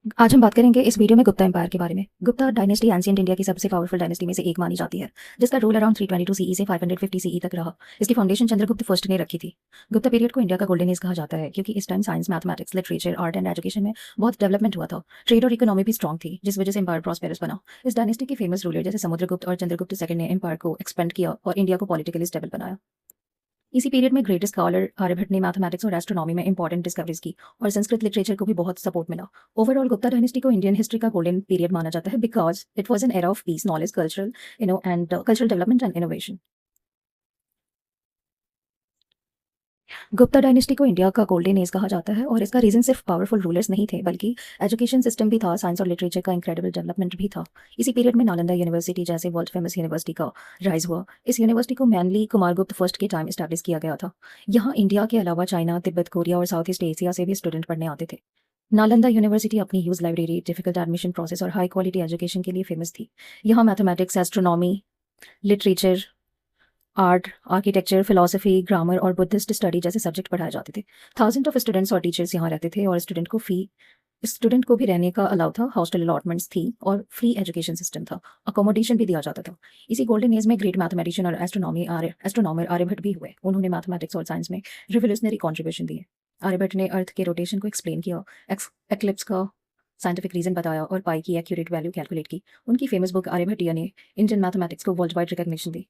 आज हम बात करेंगे इस वीडियो में गुप्ता एम्पायर के बारे में। गुप्ता डायनेस्टी एंशिएंट इंडिया की सबसे पावरफुल डायनेस्टी में से एक मानी जाती है, जिसका रूल अराउंड 322 सीई से 550 सीई तक रहा। इसकी फाउंडेशन चंद्रगुप्त फर्स्ट ने रखी थी। गुप्ता पीरियड को इंडिया का गोल्डन एज कहा जाता है क्योंकि इस time science, mathematics, literature, art and education में बहुत डेवलपमेंट हुआ था। ट्रेड और इकोनॉमी भी स्ट्रॉन्ग थी, जिस वजह से एम्पायर प्रॉस्पेरस बना। इस डायनेस्टी के फेमस रूलर जैसे समुद्रगुप्त और चंद्रगुप्त सेकंड ने एम्पायर को एक्सपेंड किया और इंडिया को पॉलिटिकली स्टेबल बनाया। इसी पीरियड में ग्रेटेस्ट स्कॉलर आर्यभट्ट ने मैथमेटिक्स और एस्ट्रोनॉमी में इंपॉर्टेंट डिस्कवरीज की और संस्कृत लिटरेचर को भी बहुत सपोर्ट मिला। ओवरऑल गुप्ता डायनेस्टी को इंडियन हिस्ट्री का गोल्डन पीरियड माना जाता है because it was an era of peace, knowledge, cultural development and innovation. Gupta dynasty को इंडिया का गोल्डन एज कहा जाता है और इसका रीजन सिर्फ पावरफुल रूलर्स नहीं थे, बल्कि एजुकेशन सिस्टम भी था, साइंस और लिटरेचर का इंक्रेडिबल डेवलपमेंट भी था। इसी पीरियड में नालंदा यूनिवर्सिटी जैसे वर्ल्ड फेमस यूनिवर्सिटी का राइज हुआ। इस यूनिवर्सिटी को मैनली कुमारगुप्त फर्स्ट के टाइम स्टैब्लिश किया गया था। यहाँ इंडिया के अलावा चाइना, तिब्बत, कोरिया और साउथ ईस्ट एशिया से भी स्टूडेंट पढ़ने आते थे। नालंदा यूनिवर्सिटी अपनी huge library, difficult admission process और हाई क्वालिटी एजुकेशन के लिए फेमस थी। यहाँ mathematics, astronomy, literature, art, architecture, philosophy, grammar और बुद्धिस्ट स्टडी जैसे सब्जेक्ट पढ़ाए जाते थे। थाउजेंड ऑफ स्टूडेंट्स और टीचर्स यहाँ रहते थे और स्टूडेंट को भी रहने का अलाउ था, हॉस्टल अलॉटमेंट्स थी और फ्री एजुकेशन सिस्टम था। अकोमोडेशन भी दिया जाता था। इसी गोल्डन एज में ग्रेट मैथमेटिशियन और एस्ट्रोनॉमर आर्यभट्ट भी हुए। उन्होंने मैथमेटिक्स और साइंस में रिवोल्यूशनरी कॉन्ट्रीब्यूशन दिए। आर्यभट्ट ने अर्थ के रोटेशन को एक्सप्लेन किया, एक्लिप्स का साइंटिफिक रीजन बताया और पाई की एक्यूरेट वैल्यू कैलकुलेट की। उनकी फेमस बुक आर्यभट्टिया ने इंडियन मैथमेटिक्स को वर्ल्ड वाइड रिकॉग्निशन दी।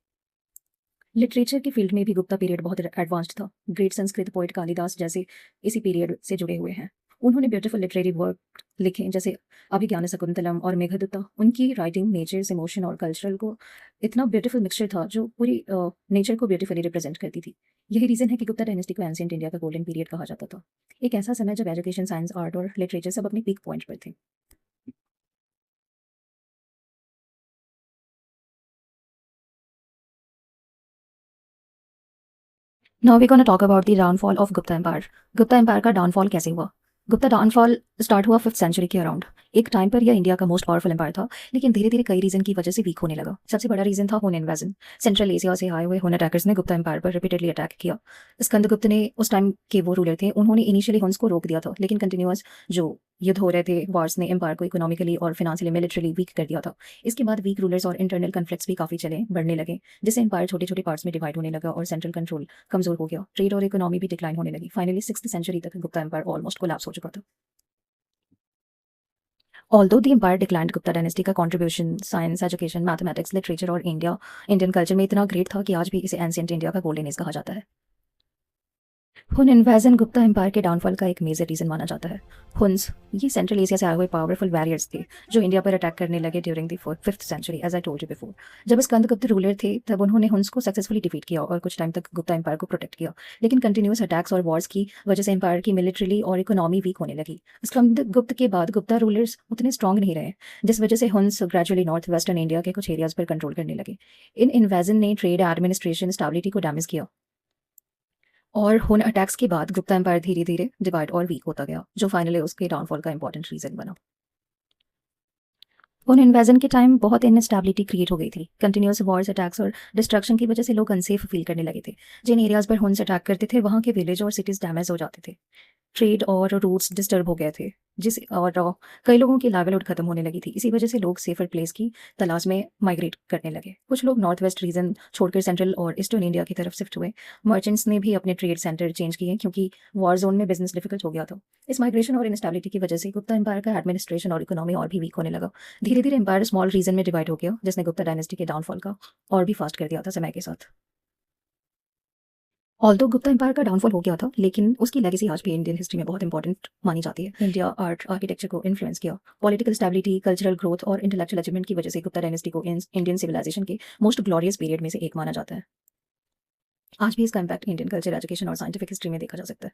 लिटरेचर की फील्ड में भी गुप्ता पीरियड बहुत एडवांस्ड था। ग्रेट संस्कृत पोइट कालिदास जैसे इसी पीरियड से जुड़े हुए हैं। उन्होंने ब्यूटीफुल लिटरेरी वर्क लिखे जैसे अभिज्ञान शकुंतलम और मेघदूता। उनकी राइटिंग नेचर, इमोशन और कल्चरल को इतना ब्यूटीफुल मिक्सचर था जो पूरी नेचर को ब्यूटीफुली रिप्रेजेंट करती थी। यही रीजन है कि गुप्ता डायनेस्टी को एंशिएंट इंडिया का गोल्डन पीरियड कहा जाता था। एक ऐसा समय जब एजुकेशन, साइंस, आर्ट और लिटरेचर सब अपनी पीक पॉइंट पर थे। Now we're going to talk about the downfall of Gupta Empire. Gupta empire का डाउनफॉल कैसे हुआ? गुप्ता डाउनफॉल स्टार्ट हुआ 5th सेंचुरी के अराउंड। एक टाइम पर यह इंडिया का मोस्ट पावरफुल एम्पायर था, लेकिन धीरे धीरे कई रीजन की वजह से वीक होने लगा। सबसे बड़ा रीजन था हुन इन्वेजन। सेंट्रल एशिया से आए हुए हुन अटैकर्स ने गुप्ता एम्पायर पर रिपीटेडली अटैक किया। स्कंदगुप्त ने उस टाइम के वो रूलर थे, उन्होंने इनिशियली हुन्स को रोक दिया था, लेकिन कंटिन्यूअस जो युद्ध हो रहे थे, वार्स ने एम्पायर को इकोनॉमिकली और फिनेंशियली, मिलिट्रली वीक कर दिया था। इसके बाद वीक रूलर्स और इंटरनल कन्फ्लिक्ट्स भी काफी बढ़ने लगे, जिससे एम्पायर छोटे छोटे पार्ट्स में डिवाइड होने लगा और सेंट्रल कंट्रोल कमजोर हो गया। ट्रेड और इकोनॉमी भी डिक्लाइन होने लगी। फाइनली 6th सेंचुरी तक गुप्ता एम्पायर ऑलमोस्ट कोलैप्स हो चुका था। Although the empire declined, Gupta dynasty का contribution science, education, mathematics, literature और इंडियन कल्चर में इतना ग्रेट था कि आज भी इसे एंशिएंट इंडिया का गोल्डन एज कहा जाता है। हुन इन्वेजन गुप्ता एम्पायर के डाउनफॉल का एक मेजर रीजन माना जाता है। हुन्स ये सेंट्रल एशिया से आए हुए पावरफुल वॉरियर्स थे जो इंडिया पर अटैक करने लगे during the 5th century, as I told you before. जब स्कंदगुप्त रूलर थे तब उन्होंने हुन्स को सक्सेसफुली डिफीट किया और कुछ टाइम तक गुप्ता एम्पायर को प्रोटेक्ट किया, लेकिन कंटिन्यूअस अटैक्स और वॉर्स की वजह से एम्पायर की मिलिट्रली और इकोनॉमी वीक होने लगी। स्कंदगुप्त के बाद गुप्ता रूलर्स उतने स्ट्रॉन्ग नहीं रहे, जिस वजह से Hund's gradually north western India के कुछ एरियाज पर कंट्रोल करने लगे। इन इन्वेजन ने ट्रेड, एडमिनिस्ट्रेशन, स्टेबिलिटी को डैमेज किया और हुन अटैक्स के बाद गुप्ता एम्पायर धीरे धीरे डिवाइड और वीक होता गया, जो फाइनली उसके डाउनफॉल का इंपॉर्टेंट रीजन बना। हुन इन्वेजन के टाइम बहुत इनस्टेबिलिटी क्रिएट हो गई थी। कंटिन्यूअस वॉर्स, अटैक्स और डिस्ट्रक्शन की वजह से लोग अनसेफ फील करने लगे थे। जिन एरियाज पर हुन्स अटैक करते थे वहाँ के विलेज और सिटीज डैमेज हो जाते थे। ट्रेड और रूट्स डिस्टर्ब हो गए थे, जिस और कई लोगों की लाइवलीहुड खत्म होने लगी थी। इसी वजह से लोग सेफर प्लेस की तलाश में माइग्रेट करने लगे। कुछ लोग नॉर्थ वेस्ट रीजन छोड़कर सेंट्रल और ईस्टर्न इंडिया की तरफ शिफ्ट हुए। मर्चेंट्स ने भी अपने ट्रेड सेंटर चेंज किए क्योंकि वॉर जोन में बिजनेस डिफिकल्ट हो गया था। इस माइग्रेशन और इनस्टेबिलिटी की वजह से गुप्ता एम्पायर का एडमिनिस्ट्रेशन और इकोनॉमी और भी वीक होने लगा। धीरे धीरे एम्पायर स्मॉल रीजन में डिवाइड हो गया, जिसने गुप्ता डायनेस्टी के डाउनफॉल का और भी फास्ट कर दिया था समय के साथ। ऑल्दो गुप्ता एम्पायर का डाउनफॉल हो गया था, लेकिन उसकी लेगेसी आज भी इंडियन हिस्ट्री में बहुत इंपॉर्टेंट मानी जाती है। इंडिया आर्ट, आर्किटेक्चर को इन्फ्लुएंस किया। पॉलिटिकल स्टेबिलिटी, कल्चरल ग्रोथ और इंटेलेक्चुअल अचीवमेंट की वजह से गुप्ता डायनेस्टी को इंडियन सिविलाइजेशन के मोस्ट ग्लोरियस पीरियड में से एक माना जाता है। आज भी इसका इम्पैक्ट इंडियन कल्चर, एजुकेशन और साइंटिफिक हिस्ट्री में देखा जा सकता है।